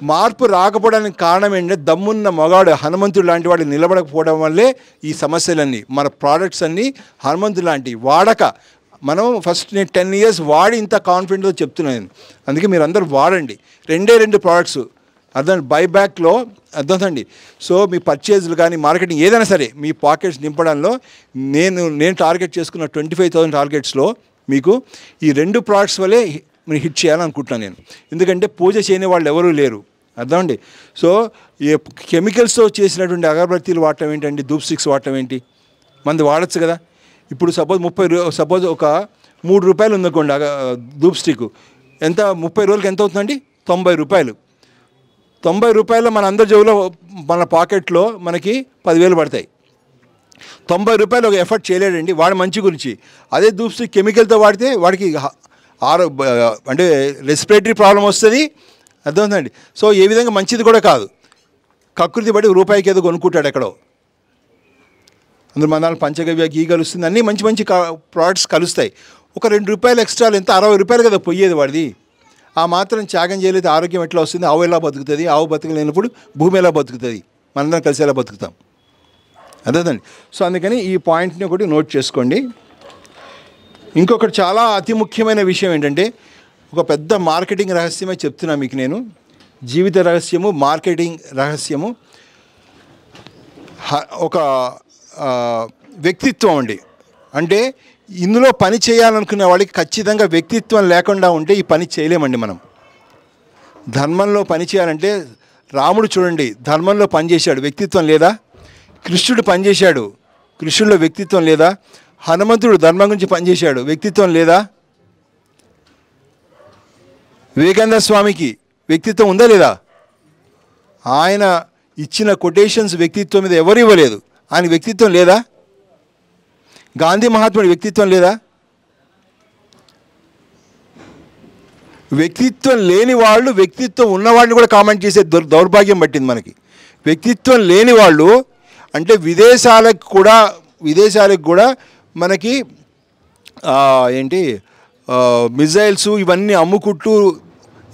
మార్పు రాకపోవడానికి కారణం ఏంటంటే దమ్మున్న మగాడు హనుమంతుడు లాంటి వాడు నిలబడకపోవడం వల్లే ఈ సమస్యలన్నీ. మన ప్రోడక్ట్స్ అన్నీ హనుమంతుడు లాంటి వాడక మనం ఫస్ట్ నేను 10 years వాడి ఇంత కాన్ఫిడెంట్తో చెప్తున్నాను. అందుకే మీరు అందరూ వాడండి. 2 ప్రోడక్ట్స్ అర్థం బైబ్యాక్లో అర్థండి. సో మీ పర్చేజ్లు కానీ మార్కెటింగ్ ఏదైనా సరే మీ పాకెట్స్ నింపడంలో నేను టార్గెట్ చేసుకున్న 25,000 టార్గెట్స్లో మీకు ఈ 2 ప్రోడక్ట్స్ వల్లే మీరు హిట్ చేయాలనుకుంటున్నాను నేను. ఎందుకంటే పూజ చేయని వాళ్ళు ఎవరూ లేరు అర్థమండి. సో ఈ కెమికల్స్తో చేసినటువంటి అగరబత్తీలు వాడటం ఏంటండి, ధూప్ స్టిక్స్ వాడటం ఏంటి, మంది వాడచ్చు కదా. ఇప్పుడు సపోజ్ ఒక 3 రూపాయలు ఉందనుకోండి ధూప్ స్టిక్, ఎంత 30 రోజులకి ఎంత అవుతుందండి? 90 రూపాయలు. 90 రూపాయలు మన అందరి జోబులో మన పాకెట్లో మనకి 10,000 పడతాయి. 90 రూపాయలు ఒక ఎఫర్ట్ చేయలేడండి వాడు మంచి గురించి. అదే ధూప్ స్టిక్ కెమికల్తో వాడితే వాడికి అంటే రెస్పిరేటరీ ప్రాబ్లం వస్తుంది అర్థమవుతుందండి. సో ఏ విధంగా మంచిది కూడా కాదు. కకృతి పడి రూపాయికి ఏదో కొనుక్కుంటాడు ఎక్కడో. అందులో మన దాంట్లో పంచగవ్య గీ కలుస్తుంది, అన్నీ మంచి మంచి ప్రోడక్ట్స్ కలుస్తాయి. ఒక 2 రూపాయలు ఎక్స్ట్రాలు ఎంత 60 రూపాయలు కదా పోయేది వాడిది. ఆ మాత్రం త్యాగం చేయలేదు ఆరోగ్యం ఎట్లా వస్తుంది? ఆవు ఎలా బతుకుతుంది? ఆవు బతకలేనప్పుడు భూమి ఎలా బతుకుతుంది? మనందరం కలిసి ఎలా బతుకుతాం అదేదండి. సో అందుకని ఈ పాయింట్ని ఒకటి నోట్ చేసుకోండి. ఇంకొకటి చాలా అతి ముఖ్యమైన విషయం ఏంటంటే ఒక పెద్ద మార్కెటింగ్ రహస్యమే చెప్తున్నా మీకు నేను. జీవిత రహస్యము, మార్కెటింగ్ రహస్యము, ఒక వ్యక్తిత్వం అండి. అంటే ఇందులో పని చేయాలనుకునే వాళ్ళకి ఖచ్చితంగా వ్యక్తిత్వం లేకుండా ఉంటే ఈ పని చేయలేమండి మనం. ధర్మంలో పని చేయాలంటే రాముడు చూడండి ధర్మంలో పనిచేశాడు, వ్యక్తిత్వం లేదా? కృష్ణుడు పనిచేశాడు, కృష్ణుడిలో వ్యక్తిత్వం లేదా? హనుమంతుడు ధర్మం గురించి పనిచేశాడు, వ్యక్తిత్వం లేదా? వివేకానంద స్వామికి వ్యక్తిత్వం ఉందా లేదా? ఆయన ఇచ్చిన కొటేషన్స్ వ్యక్తిత్వం మీద ఎవరు ఇవ్వలేదు, ఆయన వ్యక్తిత్వం లేదా? గాంధీ మహాత్ముడి వ్యక్తిత్వం లేదా? వ్యక్తిత్వం లేని వాళ్ళు వ్యక్తిత్వం ఉన్నవాడిని కూడా కామెంట్ చేసే దౌర్భాగ్యం పట్టింది మనకి. వ్యక్తిత్వం లేని వాళ్ళు అంటే విదేశాలకు కూడా మనకి ఏంటి మిజైల్స్ ఇవన్నీ అమ్ముకుంటూ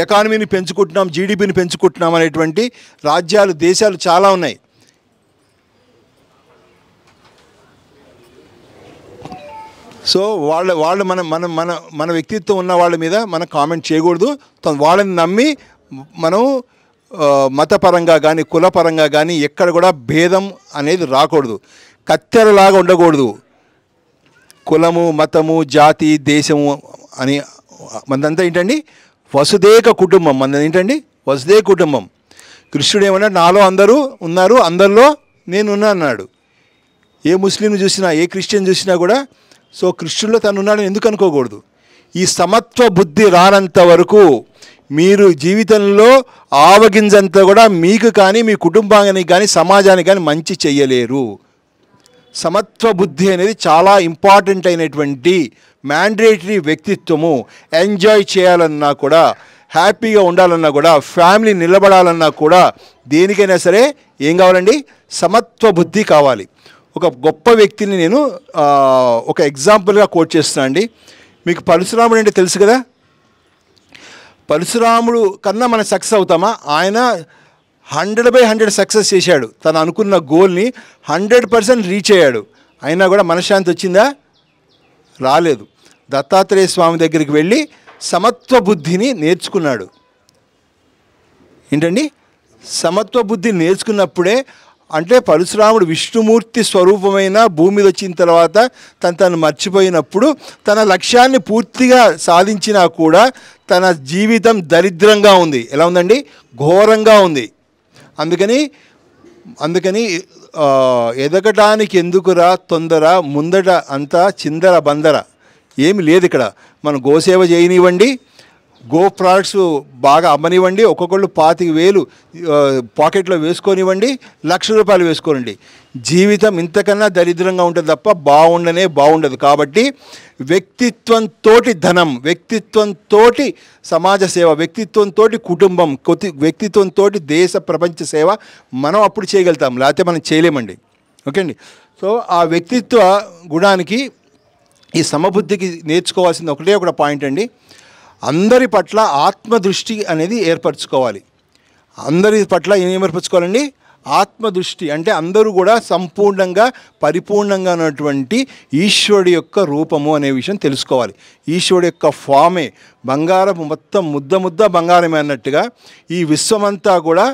ఎకానమీని పెంచుకుంటున్నాం, జీడిపిని పెంచుకుంటున్నాం అనేటువంటి రాజ్యాలు దేశాలు చాలా ఉన్నాయి. సో వాళ్ళు మన వ్యక్తిత్వం ఉన్న వాళ్ళ మీద మనం కామెంట్ చేయకూడదు. వాళ్ళని నమ్మి మనం మతపరంగా కానీ కులపరంగా కానీ ఎక్కడ కూడా భేదం అనేది రాకూడదు. కత్తెరలాగా ఉండకూడదు. కులము, మతము, జాతి, దేశము అని మనదంతా ఏంటండి వసుదేక కుటుంబం. మనది ఏంటండి వసుదేక కుటుంబం. కృష్ణుడు ఏమన్నా నాలో అందరూ ఉన్నారు, అందరిలో నేనున్నా అన్నాడు. ఏ ముస్లిం చూసినా ఏ క్రిస్టియన్ చూసినా కూడా సో కృష్ణుడిలో తను ఉన్నాడని ఎందుకు అనుకోకూడదు. ఈ సమత్వ బుద్ధి రానంత వరకు మీరు జీవితంలో ఆవగింజంతా కూడా మీకు కానీ మీ కుటుంబానికి కానీ సమాజానికి కానీ మంచి చెయ్యలేరు. సమత్వ బుద్ధి అనేది చాలా ఇంపార్టెంట్ అయినటువంటి మ్యాండేటరీ వ్యక్తిత్వము. ఎంజాయ్ చేయాలన్నా కూడా, హ్యాపీగా ఉండాలన్నా కూడా, ఫ్యామిలీ నిలబడాలన్నా కూడా దేనికైనా సరే ఏం కావాలండి? సమత్వ బుద్ధి కావాలి. ఒక గొప్ప వ్యక్తిని నేను ఒక ఎగ్జాంపుల్గా కోట్ చేస్తున్నా అండి. మీకు పరశురాముడు అంటే తెలుసు కదా. పరశురాముడు కన్నా మనం సక్సెస్ అవుతామా? ఆయన 100/100 సక్సెస్ చేశాడు. తను అనుకున్న గోల్ని 100% రీచ్ అయ్యాడు. అయినా కూడా మనశ్శాంతి వచ్చిందా? రాలేదు. దత్తాత్రేయ స్వామి దగ్గరికి వెళ్ళి సమత్వ బుద్ధిని నేర్చుకున్నాడు. ఏంటండి సమత్వ బుద్ధి నేర్చుకున్నప్పుడే అంటే పరశురాముడు విష్ణుమూర్తి స్వరూపమైన భూమి మీద వచ్చిన తర్వాత తను మర్చిపోయినప్పుడు తన లక్ష్యాన్ని పూర్తిగా సాధించినా కూడా తన జీవితం దరిద్రంగా ఉంది. ఎలా ఉందండి? ఘోరంగా ఉంది. అందుకని ఎదగటానికి ఎందుకురా తొందర, ముందట అంతా చిందర బందర ఏమి లేదు ఇక్కడ. మనం గోసేవ చేయనివ్వండి, గో ప్రోడక్ట్స్ బాగా అమ్మనివ్వండి, ఒక్కొక్కళ్ళు 25,000 పాకెట్లో వేసుకొనివ్వండి, ₹1,00,000 వేసుకోనండి. జీవితం ఇంతకన్నా దరిద్రంగా ఉంటుంది తప్ప బాగుండదు. కాబట్టి వ్యక్తిత్వంతో ధనం, వ్యక్తిత్వంతో సమాజ సేవ, వ్యక్తిత్వంతో కుటుంబం, వ్యక్తిత్వంతో దేశ ప్రపంచ సేవ మనం అప్పుడు చేయగలుగుతాం, లేకపోతే మనం చేయలేమండి. ఓకే అండి. సో ఆ వ్యక్తిత్వ గుణానికి ఈ సమబుద్ధికి నేర్చుకోవాల్సింది ఒక పాయింట్ అండి. అందరి పట్ల ఆత్మదృష్టి అనేది ఏర్పరచుకోవాలి. అందరి పట్ల ఏం ఏర్పరచుకోవాలండి? ఆత్మదృష్టి. అంటే అందరూ కూడా సంపూర్ణంగా పరిపూర్ణంగా ఉన్నటువంటి ఈశ్వరుడి యొక్క రూపము అనే విషయం తెలుసుకోవాలి. ఈశ్వరుడి యొక్క ఫామే బంగారం, మొత్తం ముద్ద బంగారమే అన్నట్టుగా ఈ విశ్వమంతా కూడా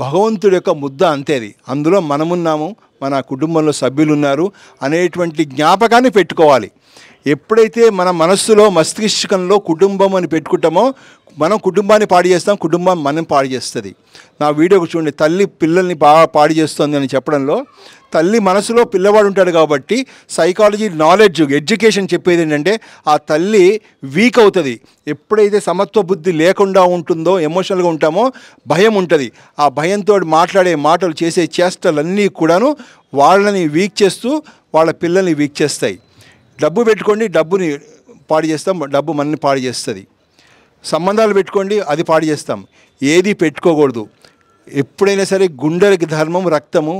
భగవంతుడి యొక్క ముద్ద అంతేది. అందులో మనమున్నాము, మన కుటుంబంలో సభ్యులు ఉన్నారు అనేటువంటి జ్ఞాపకాన్ని పెట్టుకోవాలి. ఎప్పుడైతే మన మనస్సులో మస్తిష్కంలో కుటుంబం అని పెట్టుకుంటామో మనం కుటుంబాన్ని పాడు చేస్తాం, కుటుంబం మనం పాడు చేస్తుంది. నా వీడియోకి చూడండి, తల్లి పిల్లల్ని బాగా పాడు చేస్తుంది అని చెప్పడంలో తల్లి మనసులో పిల్లవాడు ఉంటాడు కాబట్టి సైకాలజీ నాలెడ్జ్ ఎడ్యుకేషన్ చెప్పేది ఏంటంటే ఆ తల్లి వీక్ అవుతుంది. ఎప్పుడైతే సమత్వ బుద్ధి లేకుండా ఉంటుందో, ఎమోషనల్గా ఉంటామో భయం ఉంటుంది. ఆ భయంతో మాట్లాడే మాటలు, చేసే చేష్టలన్నీ కూడాను వాళ్ళని వీక్ చేస్తూ వాళ్ళ పిల్లల్ని వీక్ చేస్తాయి. డబ్బు పెట్టుకోండి, డబ్బుని పాడు చేస్తాం, డబ్బు మనల్ని పాడు చేస్తుంది. సంబంధాలు పెట్టుకోండి, అది పాడు చేస్తాం. ఏది పెట్టుకోకూడదు. ఎప్పుడైనా సరే గుండెలకి ధర్మం రక్తము,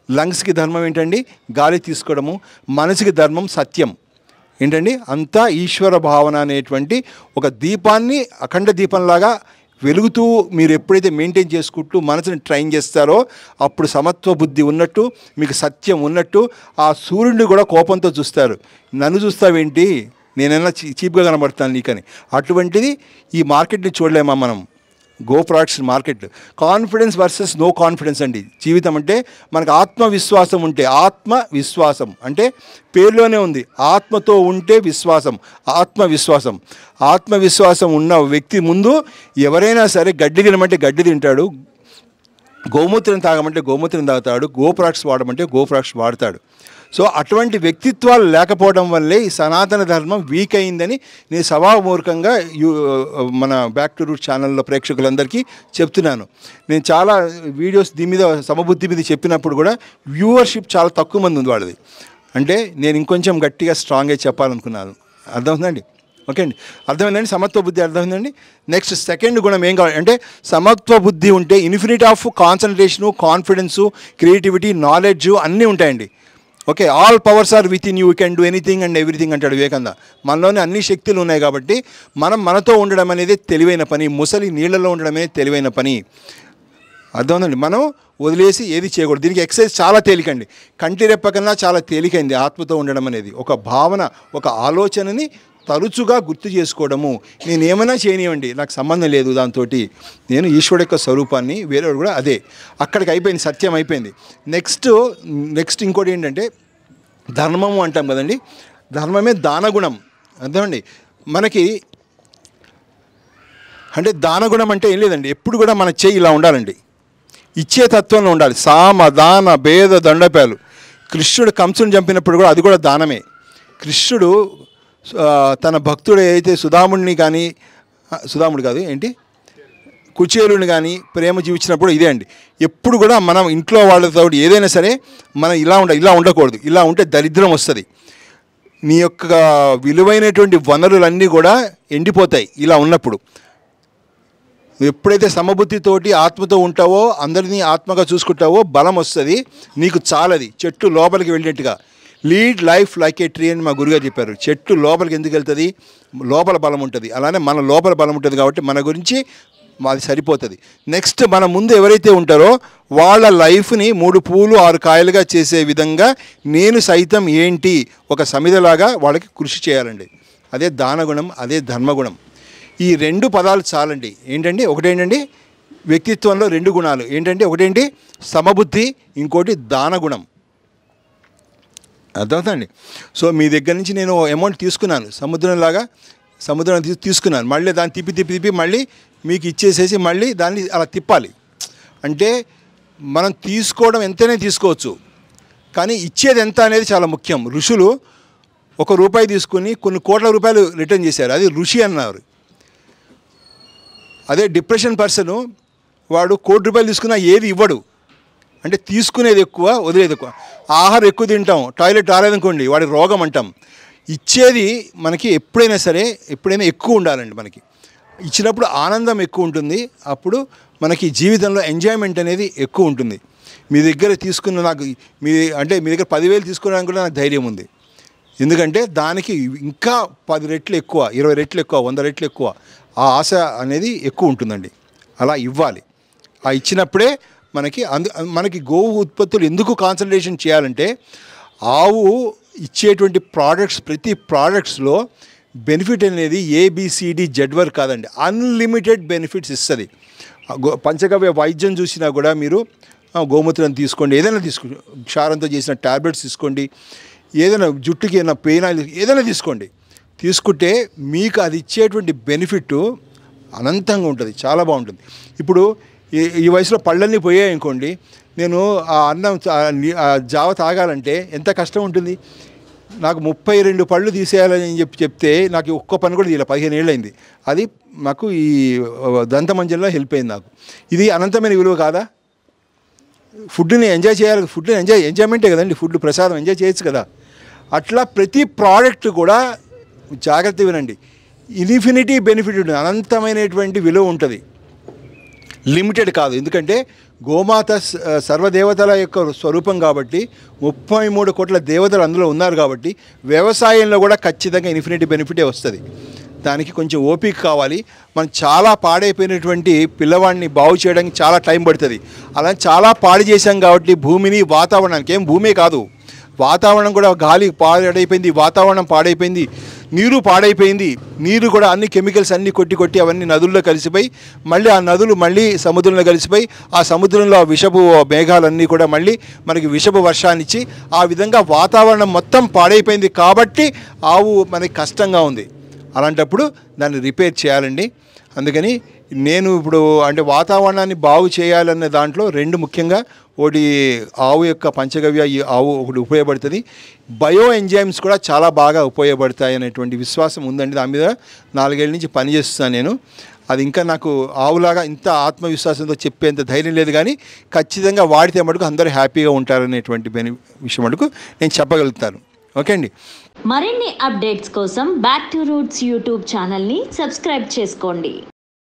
లంగ్స్కి ధర్మం ఏంటండి? గాలి తీసుకోవడము, మనసుకి ధర్మం సత్యం ఏంటండి? అంతా ఈశ్వర భావన అనేటువంటి ఒక దీపాన్ని అఖండ దీపంలాగా వెలుగుతూ మీరు ఎప్పుడైతే మెయింటైన్ చేసుకుంటూ మనసుని ట్రైన్ చేస్తారో అప్పుడు సమత్వ బుద్ధి ఉన్నట్టు, మీకు సత్యం ఉన్నట్టు ఆ సూర్యుడిని కూడా కోపంతో చూస్తారు. నన్ను చూస్తావేంటి, నేనైనా చీప్గా కనబడతాను నీకని. అటువంటిది ఈ మార్కెట్ని చూడలేమా మనం? Go products market. Confidence versus no confidence అండి జీవితం. అంటే మనకు ఆత్మవిశ్వాసం ఉంటే, ఆత్మవిశ్వాసం అంటే పేరులోనే ఉంది, ఆత్మతో ఉంటే విశ్వాసం, ఆత్మవిశ్వాసం. ఆత్మవిశ్వాసం ఉన్న వ్యక్తి ముందు ఎవరైనా సరే గడ్డి తినమంటే గడ్డి తింటాడు, గోమూత్రం తాగమంటే గోమూత్రం తాగుతాడు, గో ప్రొడక్ట్స్ వాడమంటే గో ప్రొడక్ట్స్ వాడతాడు. సో అటువంటి వ్యక్తిత్వాలు లేకపోవడం వల్లే ఈ సనాతన ధర్మం వీక్ అయిందని నేను సభామూర్ఖంగా మన బ్యాక్ టు రూట్ ఛానల్లో ప్రేక్షకులందరికీ చెప్తున్నాను. నేను చాలా వీడియోస్ దీని మీద సమబుద్ధి మీద చెప్పినప్పుడు కూడా వ్యూవర్షిప్ చాలా తక్కువ మంది ఉంది వాళ్ళది. అంటే నేను ఇంకొంచెం గట్టిగా స్ట్రాంగ్గా చెప్పాలనుకున్నాను. అర్థమవుతుందండి? ఓకే అండి, అర్థమైందండి? సమత్వ బుద్ధి అర్థమైందండి. నెక్స్ట్ సెకండ్ గుణం ఏం కావాలి అంటే సమత్వ బుద్ధి ఉంటే infinity of concentration, confidence, creativity, knowledge అన్నీ ఉంటాయండి. Okay, all powers are with in you can do anything and everything అంటాడు వివేకానంద. మనలోనే అన్ని శక్తులు ఉన్నాయి కాబట్టి మనతో ఉండడం అనేది తెలివైన పని, ముసలి నీళ్లలో ఉండడం అనేది తెలివైన పని. అర్థమవుతుందండి? మనం వదిలేసి ఏది చేయకూడదు. దీనికి ఎక్సర్సైజ్ చాలా తేలికండి, కంటి రెప్ప కన్నా చాలా తేలికైంది ఆత్మతో ఉండడం అనేది. ఒక భావన, ఒక ఆలోచనని తరచుగా గుర్తు చేసుకోవడము. నేను ఏమైనా చేయనివ్వండి, నాకు సంబంధం లేదు దాంతో, నేను ఈశ్వరుడు యొక్క స్వరూపాన్ని, వేరేవాడు కూడా అదే. అక్కడికి అయిపోయింది, సత్యం అయిపోయింది. నెక్స్ట్ ఇంకోటి ఏంటంటే ధర్మము అంటాం కదండి, ధర్మమే దానగుణం. అర్థమండి? మనకి అంటే దానగుణం అంటే ఏం లేదండి, ఎప్పుడు కూడా మన చేయి ఇలా ఉండాలండి, ఇచ్చే తత్వంలో ఉండాలి. సామ దాన భేద దండపాలు. కృష్ణుడు కంసుని చంపినప్పుడు కూడా అది కూడా దానమే. కృష్ణుడు తన భక్తుడు ఏదైతే సుధాముడిని కానీ, సుధాముడు కాదు ఏంటి, కుచేలుని కానీ ప్రేమ జీవించినప్పుడు ఇదే అండి. ఎప్పుడు కూడా మనం ఇంట్లో వాళ్ళతో ఏదైనా సరే మనం ఇలా ఉండకూడదు. ఇలా ఉంటే దరిద్రం వస్తుంది. నీ యొక్క విలువైనటువంటి వనరులన్నీ కూడా ఎండిపోతాయి ఇలా ఉన్నప్పుడు. ఎప్పుడైతే సమబుద్ధితోటి ఆత్మతో ఉంటావో, అందరినీ ఆత్మగా చూసుకుంటావో బలం వస్తుంది, నీకు చాలది. చెట్టు లోపలికి వెళ్ళినట్టుగా lead life like a tree అని మా గురుగారు చెప్పారు. చెట్టు లోపలికి ఎందుకు వెళ్తుంది? లోపల బలం ఉంటుంది. అలానే మన లోపల బలం ఉంటుంది కాబట్టి మన గురించి మాది సరిపోతుంది. నెక్స్ట్ మన ముందు ఎవరైతే ఉంటారో వాళ్ళ లైఫ్ని 3 పూలు 6 కాయలుగా చేసే విధంగా నేను సైతం ఏంటి ఒక సమిధలాగా వాళ్ళకి కృషి చేయాలండి. అదే దానగుణం, అదే ధర్మగుణం. ఈ 2 పదాలు చాలండి. ఏంటండి? ఒకటేంటండి వ్యక్తిత్వంలో 2 గుణాలు ఏంటంటే, ఒకటేంటి సమబుద్ధి, ఇంకోటి దానగుణం. అర్థమవుతుందండి? సో మీ దగ్గర నుంచి నేను అమౌంట్ తీసుకున్నాను, సముద్రం తీసుకున్నాను, మళ్ళీ దాన్ని తిప్పి మళ్ళీ మీకు ఇచ్చేసేసి మళ్ళీ దాన్ని అలా తిప్పాలి. అంటే మనం తీసుకోవడం ఎంతైనా తీసుకోవచ్చు, కానీ ఇచ్చేది ఎంత అనేది చాలా ముఖ్యం. ఋషులు ₹1 తీసుకుని కొన్ని కోట్ల రూపాయలు రిటర్న్ చేశారు, అది ఋషి అన్నారు. అదే డిప్రెషన్ పర్సను వాడు ₹1,00,00,000 తీసుకున్నా ఏది ఇవ్వడు. అంటే తీసుకునేది ఎక్కువ, వదిలేది ఎక్కువ. ఆహారం ఎక్కువ తింటాం, టాయిలెట్ రాలేదనుకోండి వాడి రోగం అంటాం. ఇచ్చేది మనకి ఎప్పుడైనా ఎక్కువ ఉండాలండి. మనకి ఇచ్చినప్పుడు ఆనందం ఎక్కువ ఉంటుంది, అప్పుడు మనకి జీవితంలో ఎంజాయ్మెంట్ అనేది ఎక్కువ ఉంటుంది. మీ దగ్గర తీసుకున్న మీ దగ్గర 10,000 తీసుకోవడానికి కూడా నాకు ధైర్యం ఉంది. ఎందుకంటే దానికి ఇంకా 10 రెట్లు ఎక్కువ, 20 రెట్లు ఎక్కువ, 100 రెట్లు ఎక్కువ ఆ ఆశ అనేది ఎక్కువ ఉంటుందండి. అలా ఇవ్వాలి. ఆ ఇచ్చినప్పుడే మనకి గోవు ఉత్పత్తులు ఎందుకు కాన్సన్ట్రేషన్ చేయాలంటే ఆవు ఇచ్చేటువంటి ప్రోడక్ట్స్ ప్రతి ప్రోడక్ట్స్లో బెనిఫిట్ అనేది ABCD వరకు కాదండి, అన్లిమిటెడ్ బెనిఫిట్స్ ఇస్తుంది. పంచగవ్య వైద్యం చూసినా కూడా మీరు గోమూత్రం తీసుకోండి, ఏదైనా తీసుకోండి, క్షారంతో చేసిన ట్యాబ్లెట్స్ తీసుకోండి, ఏదైనా జుట్టుకి ఏదైనా పెయిన్ ఆయిల్ ఏదైనా తీసుకుంటే మీకు అది ఇచ్చేటువంటి బెనిఫిట్ అనంతంగా ఉంటుంది, చాలా బాగుంటుంది. ఇప్పుడు ఈ వయసులో పళ్ళన్నీ పోయాయి అనుకోండి, నేను ఆ అన్నం జావ తాగాలంటే ఎంత కష్టం ఉంటుంది. నాకు 32 పళ్ళు తీసేయాలని చెప్తే నాకు ఒక్క పని కూడా తీయాలి, 15 ఏళ్ళు అయింది. అది నాకు ఈ దంతమంజంలో హెల్ప్ అయింది నాకు. ఇది అనంతమైన విలువ కాదా? ఫుడ్ని ఎంజాయ్ చేయాలి, ఫుడ్ని ఎంజాయ్మెంటే కదండి, ఫుడ్ ప్రసాదం ఎంజాయ్ చేయొచ్చు కదా. అట్లా ప్రతి ప్రోడక్ట్ కూడా జాగ్రత్త వినండి, ఇన్ఫినిటీ బెనిఫిట్ ఉంటుంది, అనంతమైనటువంటి విలువ ఉంటుంది, లిమిటెడ్ కాదు. ఎందుకంటే గోమాత సర్వదేవతల యొక్క స్వరూపం కాబట్టి 33 కోట్ల దేవతలు అందులో ఉన్నారు కాబట్టి వ్యవసాయంలో కూడా ఖచ్చితంగా ఇన్ఫినిటీ బెనిఫిటే వస్తుంది. దానికి కొంచెం ఓపిక కావాలి. మనం చాలా పాడైపోయినటువంటి పిల్లవాడిని బాగు చేయడానికి చాలా టైం పడుతుంది. అలా చాలా పాడు చేశాం కాబట్టి భూమిని వాతావరణానికి, ఏం భూమే కాదు వాతావరణం కూడా, గాలి పాడైపోయింది, వాతావరణం పాడైపోయింది, నీరు పాడైపోయింది. నీరు కూడా అన్ని కెమికల్స్ అన్నీ కొట్టి అవన్నీ నదుల్లో కలిసిపోయి మళ్ళీ ఆ నదులు మళ్ళీ సముద్రంలో కలిసిపోయి ఆ సముద్రంలో ఆ విషపు మేఘాలన్నీ కూడా మళ్ళీ మనకి విషపు వర్షాన్నిచ్చి ఆ విధంగా వాతావరణం మొత్తం పాడైపోయింది కాబట్టి ఆవు మనకి కష్టంగా ఉంది. అలాంటప్పుడు దాన్ని రిపేర్ చేయాలండి. అందుకని నేను ఇప్పుడు అంటే వాతావరణాన్ని బాగు చేయాలనే దాంట్లో 2 ముఖ్యంగా, ఒకటి ఆవు యొక్క పంచగవ్య, ఈ ఆవు ఒకటి ఉపయోగపడుతుంది, బయో ఎంజైమ్స్ కూడా చాలా బాగా ఉపయోగపడతాయి అనేటువంటి విశ్వాసం ఉందండి. దాని మీద 4 ఏళ్ళ నుంచి పనిచేస్తున్నాను నేను. అది ఇంకా నాకు ఆవులాగా ఇంత ఆత్మవిశ్వాసంతో చెప్పేంత ధైర్యం లేదు, కానీ ఖచ్చితంగా వాడితే మటుకు అందరూ హ్యాపీగా ఉంటారనేటువంటి విషయం మటుకు నేను చెప్పగలుగుతాను. ఓకే అండి. మరిన్ని అప్డేట్స్ కోసం బ్యాక్ టు రూట్స్ యూట్యూబ్ ఛానల్ని సబ్స్క్రైబ్ చేసుకోండి.